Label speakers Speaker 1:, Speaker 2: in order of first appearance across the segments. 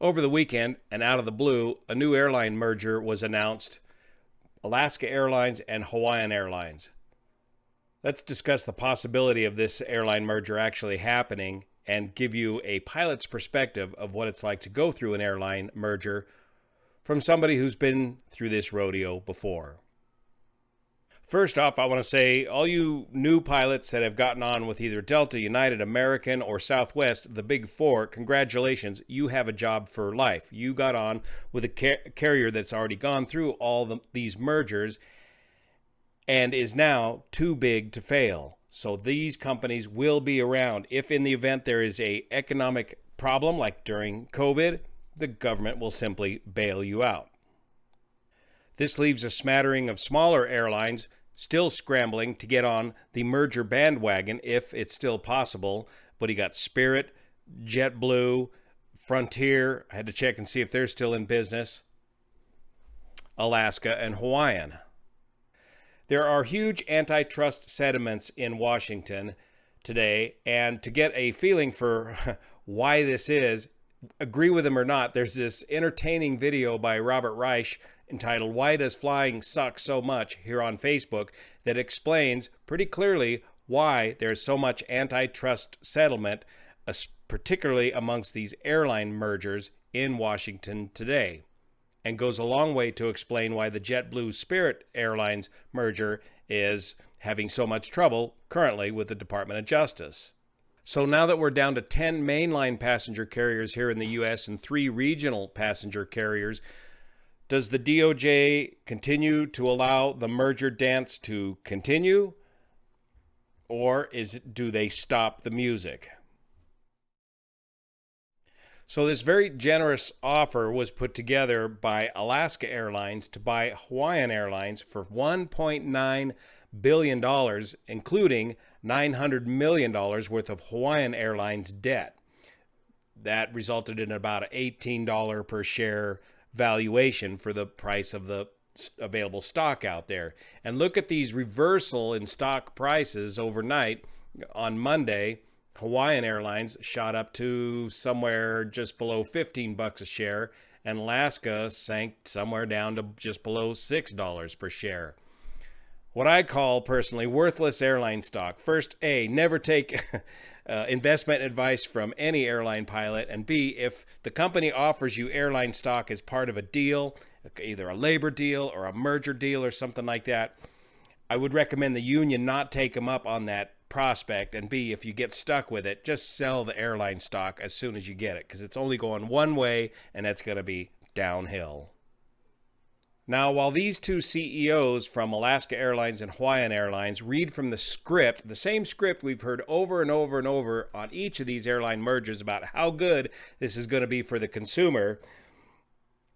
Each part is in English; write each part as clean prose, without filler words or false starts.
Speaker 1: Over the weekend, and out of the blue, a new airline merger was announced: Alaska Airlines and Hawaiian Airlines. Let's discuss the possibility of this airline merger actually happening and give you a pilot's perspective of what it's like to go through an airline merger from somebody who's been through this rodeo before. First off, I want to say, all you new pilots that have gotten on with either Delta, United, American, or Southwest, the big four, congratulations, you have a job for life. You got on with a carrier that's already gone through all these mergers and is now too big to fail. So these companies will be around. If in the event there is an economic problem, like during COVID, the government will simply bail you out. This leaves a smattering of smaller airlines still scrambling to get on the merger bandwagon if it's still possible. But you got Spirit, JetBlue, Frontier, I had to check and see if they're still in business, Alaska, and Hawaiian. There are huge antitrust sentiments in Washington today, and to get a feeling for why this is, agree with him or not, there's this entertaining video by Robert Reich entitled "Why Does Flying Suck So Much?" here on Facebook that explains pretty clearly why there's so much antitrust settlement, particularly amongst these airline mergers in Washington today, and goes a long way to explain why the JetBlue Spirit Airlines merger is having so much trouble currently with the Department of Justice. So now that we're down to 10 mainline passenger carriers here in the U.S. and 3 regional passenger carriers, does the DOJ continue to allow the merger dance to continue, or do they stop the music? So this very generous offer was put together by Alaska Airlines to buy Hawaiian Airlines for $1.9 billion, including $900 million worth of Hawaiian Airlines debt. That resulted in about an $18 per share valuation for the price of the available stock out there. And look at these reversal in stock prices overnight. On Monday, Hawaiian Airlines shot up to somewhere just below $15 a share, and Alaska sank somewhere down to just below $6 per share. What I call personally worthless airline stock. First, A, never take investment advice from any airline pilot, and B, if the company offers you airline stock as part of a deal, either a labor deal or a merger deal or something like that, I would recommend the union not take them up on that prospect, and B, if you get stuck with it, just sell the airline stock as soon as you get it, because it's only going one way, and that's going to be downhill. Now, while these two CEOs from Alaska Airlines and Hawaiian Airlines read from the script, the same script we've heard over and over and over on each of these airline mergers about how good this is going to be for the consumer,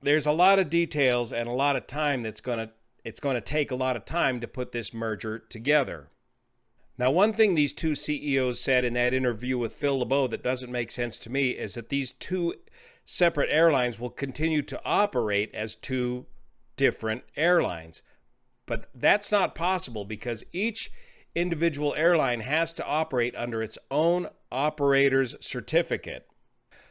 Speaker 1: there's a lot of details and a lot of time it's going to take a lot of time to put this merger together. Now, one thing these two CEOs said in that interview with Phil LeBeau that doesn't make sense to me is that these two separate airlines will continue to operate as two different airlines. But that's not possible because each individual airline has to operate under its own operator's certificate.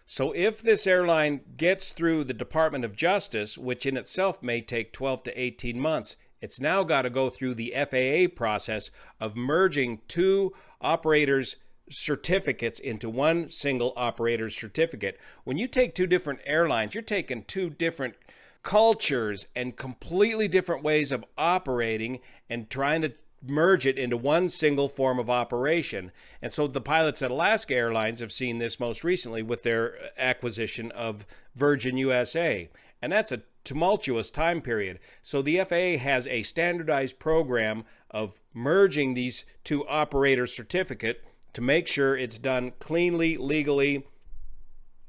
Speaker 1: So if this airline gets through the Department of Justice, which in itself may take 12 to 18 months, it's now got to go through the FAA process of merging two operators' certificates into one single operator's certificate. When you take two different airlines, you're taking two different cultures and completely different ways of operating and trying to merge it into one single form of operation. And so the pilots at Alaska Airlines have seen this most recently with their acquisition of Virgin USA. And that's a tumultuous time period. So the FAA has a standardized program of merging these two operator certificate to make sure it's done cleanly, legally,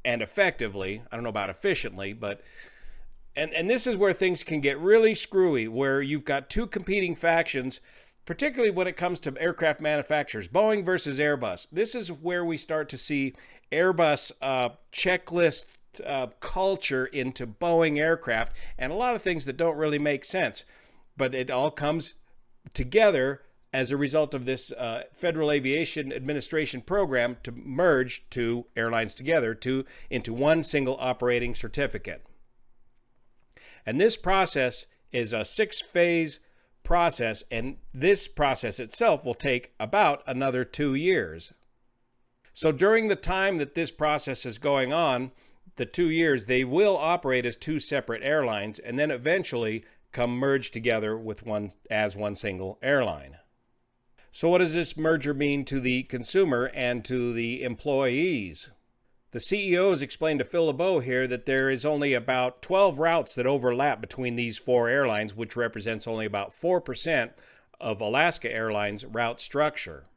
Speaker 1: and effectively. I don't know about efficiently, but and this is where things can get really screwy, where you've got two competing factions, particularly when it comes to aircraft manufacturers, Boeing versus Airbus. This is where we start to see Airbus checklist culture into Boeing aircraft, and a lot of things that don't really make sense. But it all comes together as a result of this Federal Aviation Administration program to merge two airlines together into one single operating certificate. And this process is a 6-phase process, and this process itself will take about another 2 years. So during the time that this process is going on, the 2 years, they will operate as two separate airlines and then eventually come merged together with one single airline. So what does this merger mean to the consumer and to the employees? The CEOs explained to Phil LeBeau here that there is only about 12 routes that overlap between these four airlines, which represents only about 4% of Alaska Airlines' route structure.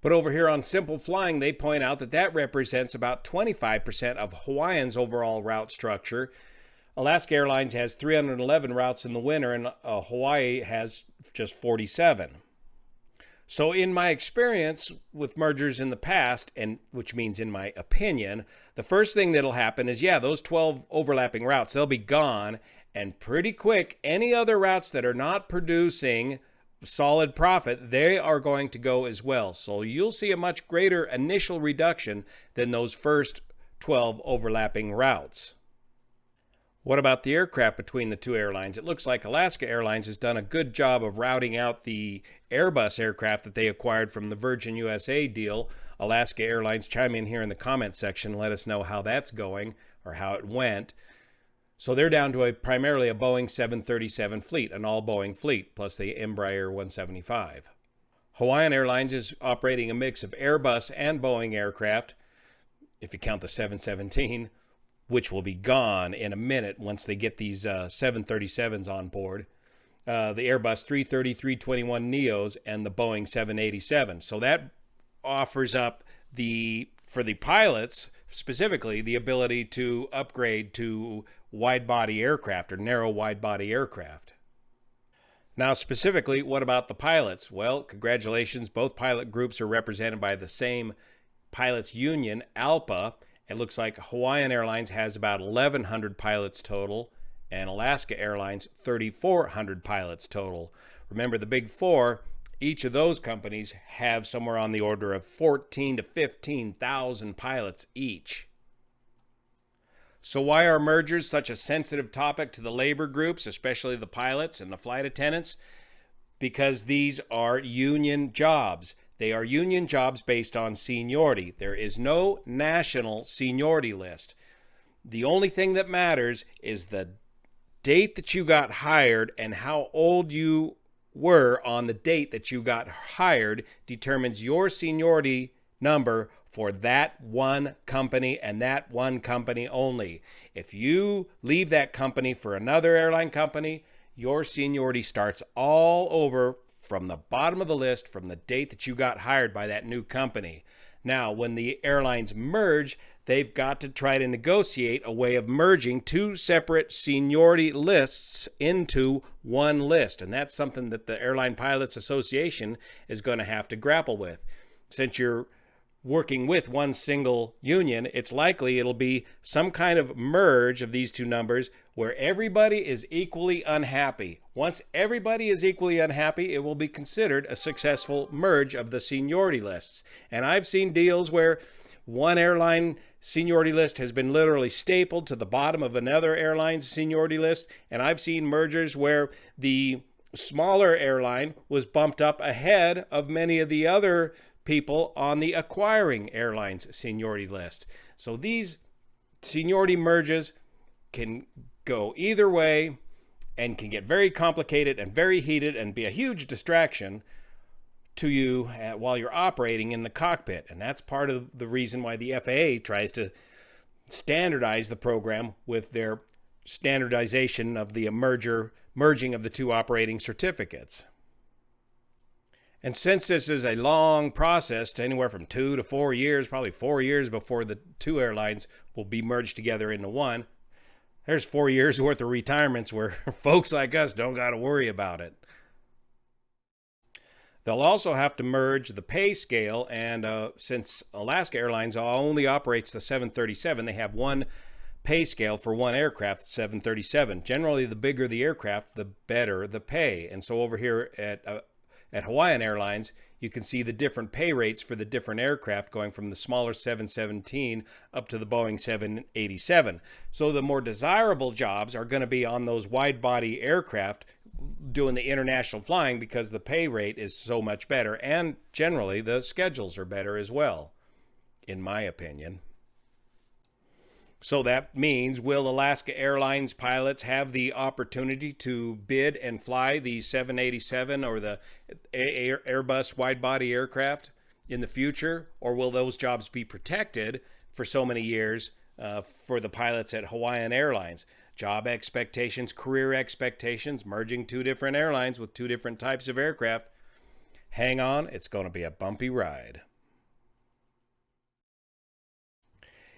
Speaker 1: But over here on Simple Flying, they point out that that represents about 25% of Hawaiian's overall route structure. Alaska Airlines has 311 routes in the winter, and Hawaii has just 47. So in my experience with mergers in the past, and which means in my opinion, the first thing that'll happen is, those 12 overlapping routes, they'll be gone, and pretty quick, any other routes that are not producing solid profit, they are going to go as well. So you'll see a much greater initial reduction than those first 12 overlapping routes. What about the aircraft between the two airlines? It looks like Alaska Airlines has done a good job of routing out the Airbus aircraft that they acquired from the Virgin USA deal. Alaska Airlines, chime in here in the comments section and let us know how that's going or how it went. So they're down to primarily a Boeing 737 fleet, an all-Boeing fleet, plus the Embraer 175. Hawaiian Airlines is operating a mix of Airbus and Boeing aircraft, if you count the 717, which will be gone in a minute once they get these 737s on board, the Airbus 330, 321 Neos, and the Boeing 787. So that offers up for the pilots, specifically, the ability to upgrade to wide-body aircraft or narrow wide-body aircraft. Now, specifically, what about the pilots? Well, congratulations. Both pilot groups are represented by the same pilots union, ALPA. It looks like Hawaiian Airlines has about 1,100 pilots total, and Alaska Airlines 3,400 pilots total. Remember, the big four, each of those companies have somewhere on the order of 14,000 to 15,000 pilots each. So why are mergers such a sensitive topic to the labor groups, especially the pilots and the flight attendants? Because these are union jobs. They are union jobs based on seniority. There is no national seniority list. The only thing that matters is the date that you got hired, and how old you were on the date that you got hired determines your seniority number for that one company and that one company only. If you leave that company for another airline company, your seniority starts all over from the bottom of the list from the date that you got hired by that new company. Now, when the airlines merge, they've got to try to negotiate a way of merging two separate seniority lists into one list. And that's something that the Airline Pilots Association is going to have to grapple with. Since you're working with one single union, it's likely it'll be some kind of merge of these two numbers where everybody is equally unhappy. Once everybody is equally unhappy, it will be considered a successful merge of the seniority lists. And I've seen deals where one airline seniority list has been literally stapled to the bottom of another airline's seniority list, and I've seen mergers where the smaller airline was bumped up ahead of many of the other people on the acquiring airline's seniority list. So these seniority merges can go either way and can get very complicated and very heated and be a huge distraction to you while you're operating in the cockpit. And that's part of the reason why the FAA tries to standardize the program with their standardization of the merging of the two operating certificates. And since this is a long process, to anywhere from 2 to 4 years, probably 4 years before the two airlines will be merged together into one, there's 4 years worth of retirements where folks like us don't got to worry about it. They'll also have to merge the pay scale, and since Alaska Airlines only operates the 737, they have one pay scale for one aircraft, 737. Generally, the bigger the aircraft, the better the pay. And so over here at at Hawaiian Airlines, you can see the different pay rates for the different aircraft going from the smaller 717 up to the Boeing 787. So the more desirable jobs are going to be on those wide-body aircraft doing the international flying because the pay rate is so much better, and generally the schedules are better as well, in my opinion. So that means, will Alaska Airlines pilots have the opportunity to bid and fly the 787 or the Airbus wide-body aircraft in the future? Or will those jobs be protected for so many years for the pilots at Hawaiian Airlines? Job expectations, career expectations, merging two different airlines with two different types of aircraft. Hang on, it's going to be a bumpy ride.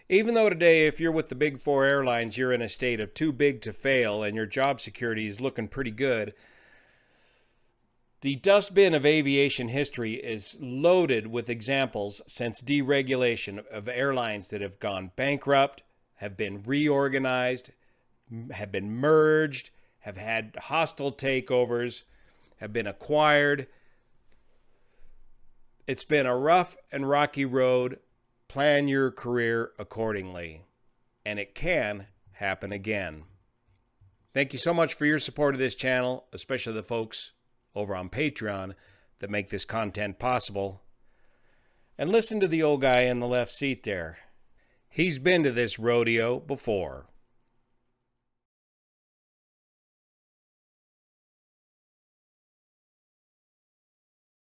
Speaker 1: Even though today, if you're with the big four airlines, you're in a state of too big to fail and your job security is looking pretty good, the dustbin of aviation history is loaded with examples since deregulation of airlines that have gone bankrupt, have been reorganized, have been merged, have had hostile takeovers, have been acquired. It's been a rough and rocky road. Plan your career accordingly, and it can happen again. Thank you so much for your support of this channel, especially the folks over on Patreon that make this content possible. And listen to the old guy in the left seat there. He's been to this rodeo before.